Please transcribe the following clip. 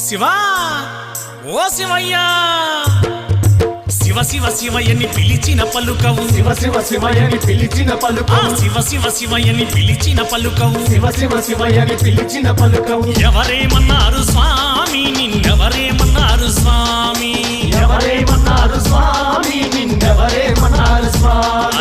శివా ఓ శివయ్యా శివ శివ శివయ్యని పిలిచిన పలుకవు శివ శివ శివయ్యని పిలిచిన పలుకవు శివ శివ శివయ్యని పిలిచిన పలుకవు శివ శివ శివయ్యని పిలిచిన పలుకవు ఎవరేమన్నారు స్వామి నిన్నెవరేమన్నారు స్వామి ఎవరేమన్నారు స్వామి నిన్నెవరేమన్నారు స్వామి